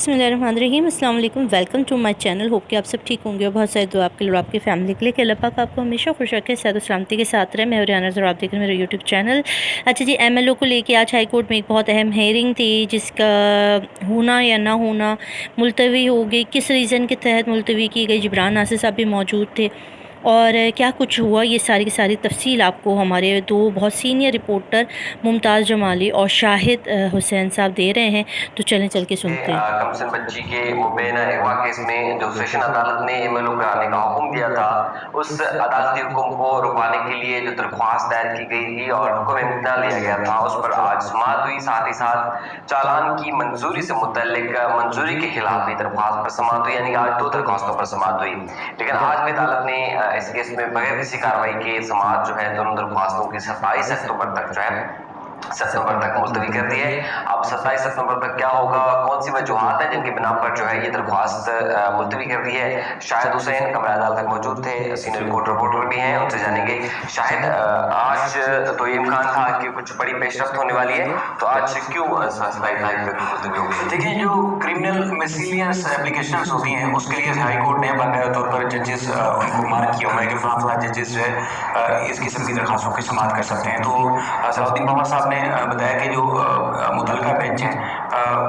बिस्मिल्लाहिर्रहमानिर्रहीम अस्सलाम वालेकुम। Welcome to my channel. Hope कि आप सब ठीक होंगे और बहुत सारे दुआ आपके लिए और आपकी फैमिली के लिए कि अल्लाह पाक आपको हमेशा खुश रखे, सेहत और सलामती के साथ रहे। मैं रियाना और आप देख रहे हैं मेरा यूट्यूब चैनल। अच्छा जी, एमएलओ को लेके आज हाई कोर्ट में एक बहुत अहम हेयरिंग थी, जिसका होना या ना होना मुलतवी हो गई। किस रीज़न के तहत मुलतवी की गई, जिब्रान नासिर साहब भी मौजूद थे और क्या कुछ हुआ, ये सारी की सारी तफसील आपको हमारे दो बहुत सीनियर रिपोर्टर मुमताज़ जमाली और शाहिद हुसैन साहब दे रहे हैं। तो चलें चल के सुनते हैं। कमसन बच्ची के मुबैना अगवा केस में जो सेशन अदालत ने एमएलओ कराने का हुक्म दिया था, उस अदालती हुक्म को रुकवाने के लिए जो दरख्वास्त दायर की गई थी और हुक्म इम्तना लिया गया था, उस पर आज समाअत हुई। साथ ही साथ चालान की मंजूरी से मुतल्लिक मंजूरी के खिलाफ भी दरख्वास्त पर समाअत हुई, यानी आज 2 दरख्वास्तों पर समाअत हुई। लेकिन आज भी अदालत ने इस केस में बगैर किसी कार्रवाई के समाअत जो है दोनों दरख्वास्तों की 27 अक्टूबर तक जो है सितंबर तक मुलतवी कर दी है। अब 27 सितंबर तक क्या होगा, कौन सी वजूहात हैं जिनकी बिना पर जो है ये दरख्वास्त मुलतवी कर दी है। शाहिद हुसैन कमरा अदालत में मौजूद थे, सीनियर कोर्ट रिपोर्टर भी हैं, उनसे जानेंगे। शाहिद, आज तो ये इम्कान था कि कुछ बड़ी पेशरफ्त होने वाली है, तो आज क्यों 27 तारीख तक मुलतवी हो गई? देखिए, जो क्रिमिनल मिसलिनियस एप्लीकेशंस होती हैं उसके लिए हाई कोर्ट ने बाकायदा तौर पर जजेस उनको मार्क किया हुआ है कि फलां जजेस जो है इस किस्म की दरखास्तों की समाअत कर सकते हैं। तो सलाउद्दीन बाबा साहब ने बताया कि जो मुतलका बेंच है,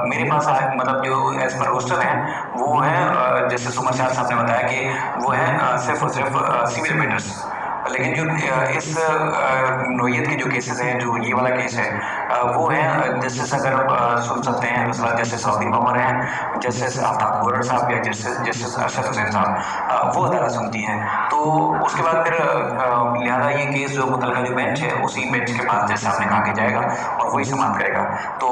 मेरे पास मतलब जो एज पर रोस्टर है वो है, जैसे सुमर शाह साहब ने बताया कि वो है सिर्फ और सिर्फ सिविल मैटर्स। लेकिन जो इस नोयत के जो केसेस हैं, जो ये वाला केस है, वो है जस्टिस अगर सुन सकते हैं, जस्टिस सलाउद्दीन उमर हैं, जस्टिस आफ्ताब गोरर साहब या जस्टिस अरशद हुसैन साहब, वो अदालत सुनती हैं। तो उसके बाद फिर लिहाजा ये केस जो मुतलका जो बेंच है उसी बेंच के पास जज साहब ने कहा कि जाएगा और वही समाप्त करेगा। तो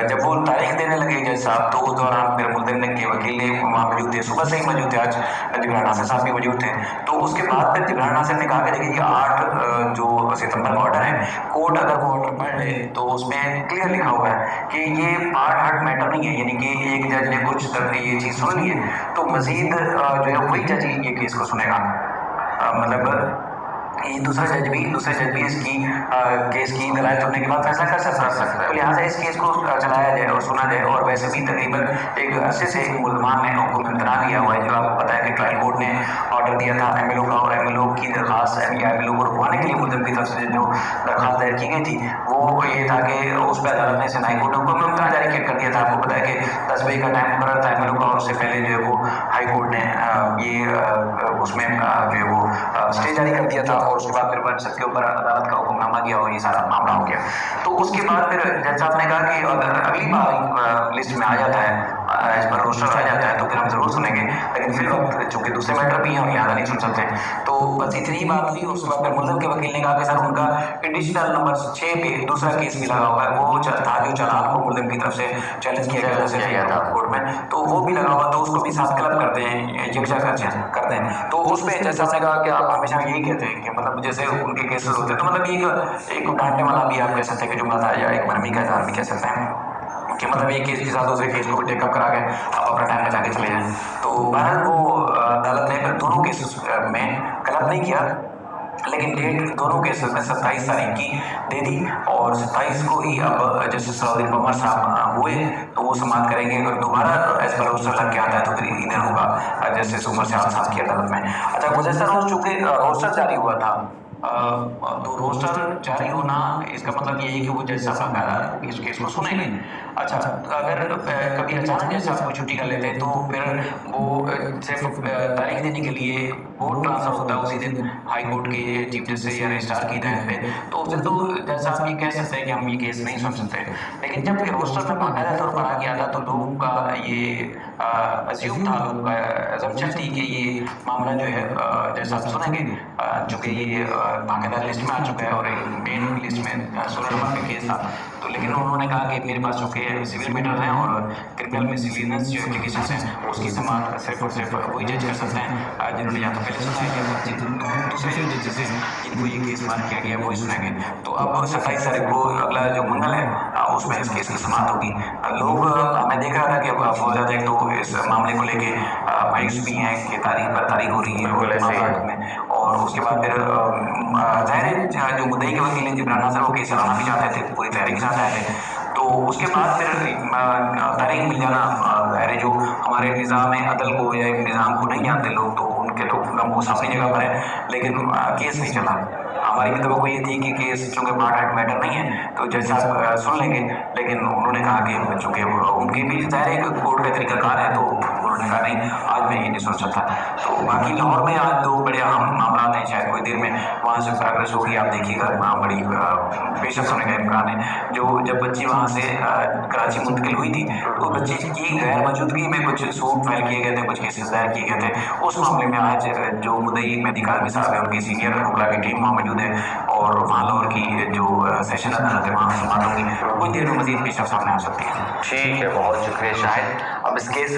जब वो तारीख देने लगे जज साहब, तो उस दौरान फिर मुल्तवी के वकील ने वहाँ मौजूद थे, सुबह से ही मौजूद थे, आज जिब्रान नासिर साहब भी मौजूद थे। तो उसके बाद फिर जिब्रान नासिर ने कहा कि देखिए ये 8 जो सितंबर का ऑर्डर है, कोर्ट अगर वो ऑर्डर पढ़ ले तो उसमें क्लियर लिखा हुआ है कि ये पार्ट हार्ट मैटर नहीं है, यानी कि एक जज ने कुछ तरह ये चीज़ सुन ली है तो मजीद जो है वही जज ये केस को सुनेगा। मतलब ये दूसरे जज भी इसकी केस की दलाल सुनने के बाद फैसला कर सकता है। तो लिहाजा इस केस को चलाया जाए और सुना जाए। और वैसे भी तकरीबन एक अरसे से मुलजमान ने हुक्म इम्तना लिया हुआ है, जो आपको पता है कि ट्रायल कोर्ट ने ऑर्डर दिया था एमएलओ का, और एमएलओ की दरखास्त एमएलओ को रुकवाने के लिए मुलजम की तरफ से जो दरखास्त दायर की गई थी वो ये था कि उस पर अदालत ने हाई कोर्ट ने हुक्म इम्तना जारी कर दिया था। आपको पता है कि 10 बजे का टाइम मुकर्रर था एमएलओ का, और उससे पहले जो है वो हाई कोर्ट ने ये उसमें जो है वो स्टे जारी कर दिया था, और उसके बाद फिर वंशज के ऊपर अदालत का हुक्मनामा दिया और ये सारा मामला हो गया। तो उसके बाद फिर जज साहब ने कहा कि अगर अगली बार लिस्ट में आ जाता है, इस पर रोस्टर आ जाता है, तो फिर हम जरूर सुनेंगे, लेकिन फिर वक्त चूंकि दूसरे मैटर भी हैं और यहाँ नहीं सुन सकते हैं। तो बस इतनी ही बात हुई। उसके बाद फिर मुल्ज़िम के वकील ने कहा कि सर उनका एडिशनल नंबर 6 पे दूसरा केस भी लगा हुआ है, वो था जो चालान को मुल्ज़िम की तरफ से चैलेंज किया गया था कोर्ट में, तो वो भी लगा हुआ, तो उसको भी साथ क्लब करते हैं, यकजा करते हैं। तो उस पर जज साहब ने कहा कि आप हमेशा यही कहते हैं कि मतलब जैसे उनके केसेस होते हैं, तो मतलब एक डांटने वाला भी आप कह सकते हैं कि जुमला था, या एक भरमी का इज़हार भी कह सकते हैं कि मतलब एक केस के साथ दूसरे केस को टेकअप करा के आप अपना टाइम बचा के चले जाएं। तो बहरहाल वो अदालत ने दोनों केसेस में क्लब नहीं किया, लेकिन डेट दोनों केसेस में 27 तारीख की दे दी, और 27 को ही अब जस्टिस सलाउद्दीन उमर साहब हुए तो वो समाप्त करेंगे। अगर दोबारा एज पर रोस्टर लग के आता है तो फिर इधर होगा जस्टिस उमर साहब की अदालत में। अच्छा, गुज़श्ता रोज चूँकि रोस्टर जारी हुआ था, तो रोस्टर जारी होना इसका मतलब ये है कि वो जज साहब इस केस को सुनेंगे। अच्छा, अगर कभी अचानक जज साहब को छुट्टी कर लेते हैं तो फिर वो सिर्फ तारीख देने के लिए कोर्ट ट्रांसफर होता है उसी दिन हाई कोर्ट के चीफ जस्टिस या रजिस्ट्रार की हिदायत पे, तो फिर तो जज साहब ये कह सकते हैं कि हम ये केस नहीं सुन सकते। लेकिन जब रोस्टर में बाकायदा तौर पर आ गया था तो लोगों का ये अज्यूम था, लोगों का अजम्पशन थी कि ये मामला जो है जज साहब सुनेंगे, चूँकि ये बाकायदा लिस्ट में आ चुका है और मेन लिस्ट में 16 नंबर का केस था। तो लेकिन उन्होंने कहा कि मेरे पास चूँकि सिविल मैटर हैं और क्रिमिनल मिसलिनियस जो एप्लीकेशन हैं उसकी समाअत सिर्फ और सिर्फ वही जज कर सकते हैं जिन्होंने या तो पहले सुना है या दूसरे जो जजेस हैं जिनको ये केस मार किया गया वही सुनेंगे। तो अब 27 तारीख को अगला जो मंगल है उसमें इस केस की समाअत होगी। लोग मैं देख रहा था कि बहुत ज़्यादा एक तो इस मामले को लेके मायूस भी हैं कि तारीख पर तारीख हो रही है में, और उसके बाद फिर ज़ाहिर है जो मुद्दई के वकील हैं जिब्रान नासिर वो केस चलाना भी चाहते थे, पूरी तैयारी के साथ आए थे। तो उसके बाद फिर तारीख मिल जाना अरे जो हमारे निज़ाम अदल को या निज़ाम को नहीं जानते लोग, तो उनके लोग वो अपनी जगह पर है, लेकिन केस नहीं चला। हमारी भी तो ये थी कि केस चूँकि पार्ट मैटर नहीं है तो जज साहब सुन लेंगे, लेकिन उन्होंने कहा कि चूँकि उनकी भी ज़ाहिर है कि कोर्ट का तरीकाकार है, तो उन्होंने कहा नहीं आज मैं ये नहीं सोच सकता। तो बाकी लाहौर में आज दो बड़े अहम मामला हैं, शायद कोई देर में वहाँ से प्रोग्रेस होगी, आप देखिएगा वहाँ बड़ी पेशकश होने का इम्कान है। जो जब बच्ची वहाँ से कराची मुंतकिल हुई थी तो बच्ची की गैर मौजूदगी में कुछ सूट फाइल किए गए थे, कुछ केसेस दायर किए गए थे। उस मामले में आज जो मुद्दई मेहदी काज़मी साहब है, उनकी सीनियर वकला की टीम वहाँ मौजूद है और वहाँ लाहौर की जो सेशन अदालत है वहाँ समात होगी, कुछ देर में मजीद पेशकश सामने आ सकती है। ठीक है, बहुत शुक्रिया शाहिद। अब इस केस